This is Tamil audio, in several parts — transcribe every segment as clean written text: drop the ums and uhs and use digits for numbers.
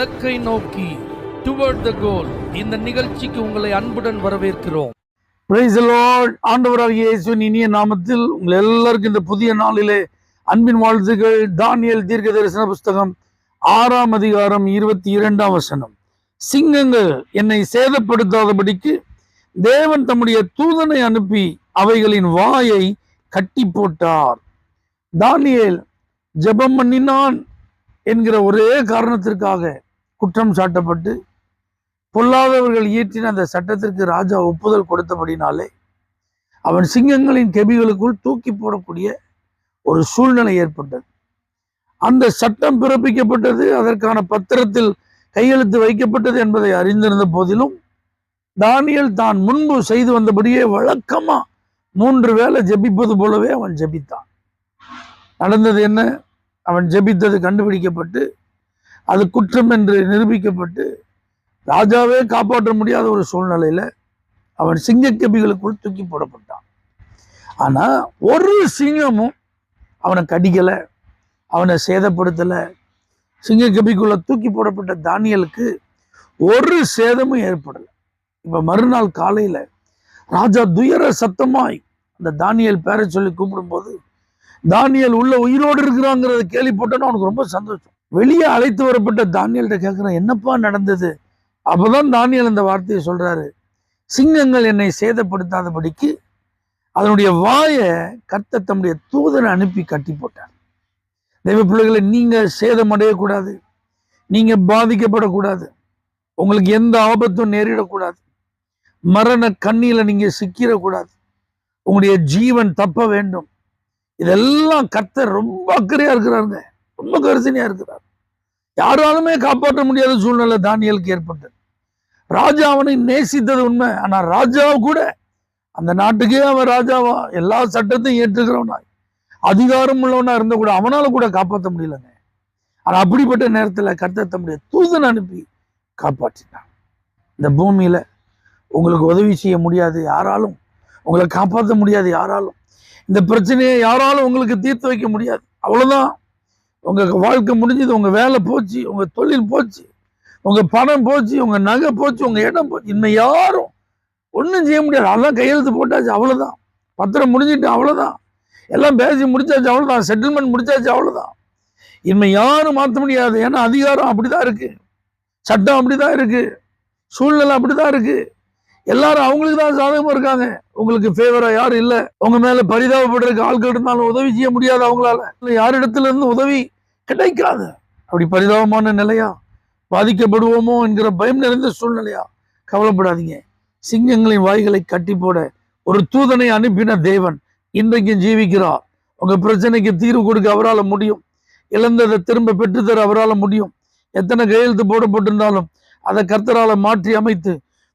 இலக்கை நோக்கி டுவர்ட் த கோல் இந்த நிகழ்ச்சிக்கு உங்களை அன்புடன் வரவேற்கிறோம். Praise the Lord. ஆண்டவராகிய இயேசுவின் இனிய நாமத்தில் உங்கள் எல்லாருக்கும் இந்த புதிய நாளிலே அன்பின் வாழ்த்துக்கள். தானியேல் தீர்க்க தரிசன புஸ்தகம் 6ஆம் அதிகாரம் 22ஆம் வசனம். சிங்கங்கள் என்னை சேதப்படுத்தாதபடிக்கு தேவன் தம்முடைய தூதனை அனுப்பி அவைகளின் வாயை கட்டி போட்டார். தானியேல் ஜெபம் பண்ணினான் என்கிற ஒரே காரணத்திற்காக குற்றம் சாட்டப்பட்டு பொல்லாதவர்கள் இயற்றின அந்த சட்டத்திற்கு ராஜா ஒப்புதல் கொடுத்தபடினாலே அவன் சிங்கங்களின் கெபிகளுக்குள் தூக்கி போடக்கூடிய ஒரு சூழ்நிலை ஏற்பட்டது. அந்த சட்டம் பிறப்பிக்கப்பட்டது, அதற்கான பத்திரத்தில் கையெழுத்து வைக்கப்பட்டது என்பதை அறிந்திருந்த போதிலும் தானியேல் தான் முன்பு செய்து வந்தபடியே வழக்கமா 3 வேளை ஜெபிப்பது போலவே அவன் ஜெபித்தான். நடந்தது என்ன? அவன் ஜெபித்தது கண்டுபிடிக்கப்பட்டு அது குற்றம் என்று நிரூபிக்கப்பட்டு ராஜாவே காப்பாற்ற முடியாத ஒரு சூழ்நிலையில அவன் சிங்கக்கெபிகளுக்குள் தூக்கி போடப்பட்டான். ஆனா ஒரு சிங்கமும் அவனை கடிக்கல, அவனை சேதப்படுத்தல. சிங்கக்கெபிக்குள்ள தூக்கி போடப்பட்ட தானியேலுக்கு ஒரு சேதமும் ஏற்படலை. இப்ப மறுநாள் காலையில ராஜா துயர சத்தமாய் அந்த தானியேல் பேரை சொல்லி கூப்பிடும்போது தானியேல் உள்ள உயிரோடு இருக்கிறாங்கிறத கேள்விப்பட்டோன்னு அவனுக்கு ரொம்ப சந்தோஷம். வெளியே அழைத்து வரப்பட்ட தானியேல்கிட்ட கேட்கிறான், என்னப்பா நடந்தது? அப்பதான் தானியேல் இந்த வார்த்தையை சொல்றாரு, சிங்கங்கள் என்னை சேதப்படுத்தாதபடிக்கு அதனுடைய வாயை கர்த்தர் தம்முடைய தூதனை அனுப்பி கட்டி போட்டார். தெய்வ பிள்ளைகளை, நீங்க சேதம் அடையக்கூடாது, நீங்க பாதிக்கப்படக்கூடாது, உங்களுக்கு எந்த ஆபத்தும் நேரிடக்கூடாது, மரண கண்ணியில நீங்க சிக்கிடக்கூடாது, உங்களுடைய ஜீவன் தப்ப வேண்டும். இதெல்லாம் கர்த்தர் ரொம்ப அக்கறையா இருக்கிறாருங்க, ரொம்ப கரிசனையா இருக்கிறார். யாராலுமே காப்பாற்ற முடியாத சூழ்நிலை தானியேலுக்கு ஏற்பட்டது. ராஜா அவனை நேசித்தது உண்மை, ஆனா ராஜா கூட அந்த நாட்டுக்கே அவன் ராஜாவா எல்லா சட்டத்தையும் ஏற்றுக்கிறவனா அதிகாரம் உள்ளவனா இருந்த கூட அவனால கூட காப்பாற்ற முடியலங்க. ஆனா அப்படிப்பட்ட நேரத்துல கர்த்தர் தம்முடைய தூதனை அனுப்பி காப்பாற்றினான். இந்த பூமியில உங்களுக்கு உதவி செய்ய முடியாது யாராலும், உங்களை காப்பாற்ற முடியாது யாராலும், இந்த பிரச்சனையை யாராலும் உங்களுக்கு தீர்த்து வைக்க முடியாது. அவ்வளவுதான், உங்க வாழ்க்கை முடிஞ்சது, உங்க வேலை போச்சு, உங்க தொழில் போச்சு, உங்க பணம் போச்சு, உங்க நகை போச்சு, உங்க இடம் போச்சு. இன்னும் யாரும் ஒன்றும் செய்ய முடியாது. அதெல்லாம் கையெழுத்து போட்டாச்சு, அவ்வளவுதான். பத்திரம் முடிஞ்சிட்டு அவ்வளவுதான், எல்லாம் பேசி முடிச்சாச்சு, அவ்வளவுதான். செட்டில்மெண்ட் முடிச்சாச்சு, அவ்வளவுதான். இனிமே யாரும் மாற்ற முடியாது. ஏன்னா அதிகாரம் அப்படிதான் இருக்கு, சட்டம் அப்படிதான் இருக்கு, சூழ்நிலை அப்படிதான் இருக்கு. எல்லாரும் அவங்களுக்கு தான் சாதகமா இருக்காங்க, உங்களுக்கு ஃபேவரா யாரும் இல்லை. உங்க மேல பரிதாபப்படுறதுக்கு ஆட்கள் இருந்தாலும் உதவி செய்ய முடியாது அவங்களால, யாரிடத்துல இருந்து உதவி கிடைக்காது. அப்படி பரிதாபமான நிலையா, பாதிக்கப்படுவோமோ என்கிற பயம் நிறைந்த சூழ்நிலையா, கவலைப்படாதீங்க. சிங்கங்களின் வாய்களை கட்டி போட ஒரு தூதனை அனுப்பின தேவன் இன்றைக்கும் ஜீவிக்கிறார். உங்க பிரச்சனைக்கு தீர்வு கொடுக்க அவரால் முடியும். இழந்ததை திரும்ப பெற்றுத்தர அவரால் முடியும். எத்தனை கையெழுத்து போடப்பட்டிருந்தாலும் அதை கர்த்தரால மாற்றி அமைத்து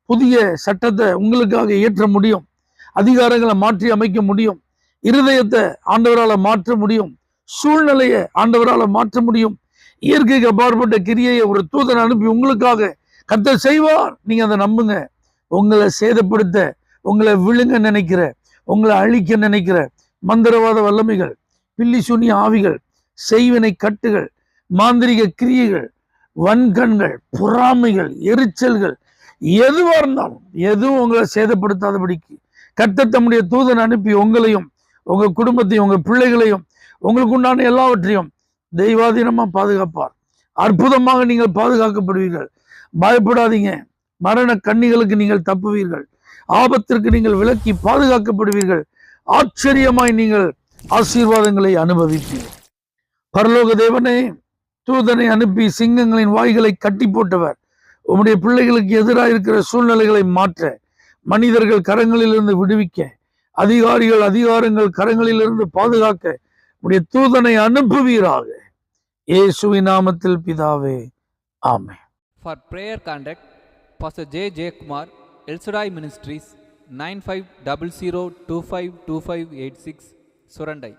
புதிய சட்டத்தை உங்களுக்காக இயற்ற முடியும். அதிகாரங்களை மாற்றி அமைக்க முடியும். இருதயத்தை ஆண்டவரால மாற்ற முடியும். சூழ்நிலையை ஆண்டவரால மாற்ற முடியும். இயற்கைக்கு அப்பாற்பட்ட கிரியையை ஒரு தூதனை அனுப்பி உங்களுக்காக கர்த்தர் செய்வார். நீங்க அதை நம்புங்க. உங்களை சேதப்படுத்த, உங்களை விழுங்க நினைக்கிற, உங்களை அழிக்க நினைக்கிற மந்திரவாத வல்லமைகள், பில்லி சூனிய ஆவிகள், செய்வினை கட்டுகள், மாந்திரிக கிரியைகள், வன்கண்கள், பொறாமைகள், எரிச்சல்கள், எதுவா இருந்தாலும் எதுவும் உங்களை சேதப்படுத்தாதபடிக்கு கர்த்தர் தம்முடைய தூதன் அனுப்பி உங்களையும் உங்க குடும்பத்தையும் உங்க பிள்ளைகளையும் உங்களுக்கு உண்டான எல்லாவற்றையும் தெய்வாதீனமா பாதுகாப்பார். அற்புதமாக நீங்கள் பாதுகாக்கப்படுவீர்கள். பயப்படாதீங்க. மரண கண்ணிகளுக்கு நீங்கள் தப்புவீர்கள். ஆபத்திற்கு நீங்கள் விலக்கி பாதுகாக்கப்படுவீர்கள். ஆச்சரியமாய் நீங்கள் ஆசீர்வாதங்களை அனுபவிப்பீர்கள். பரலோக தேவனே, தூதனை அனுப்பி சிங்கங்களின் வாய்களை கட்டி போட்டவர், உம்முடைய பிள்ளைகளுக்கு எதிராக இருக்கிற சூழ்நிலைகளை மாற்ற, மனிதர்கள் கரங்களிலிருந்து விடுவிக்க, அதிகாரங்கள் கரங்களிலிருந்து பாதுகாக்க உம்முடைய தூதனை அனுப்புவீராக. இயேசுவின் நாமத்தில் பிதாவே, ஆமென். For prayer contact, Pastor J. J. Kumar, El Shaddai Ministries, 9500252586, Surandai.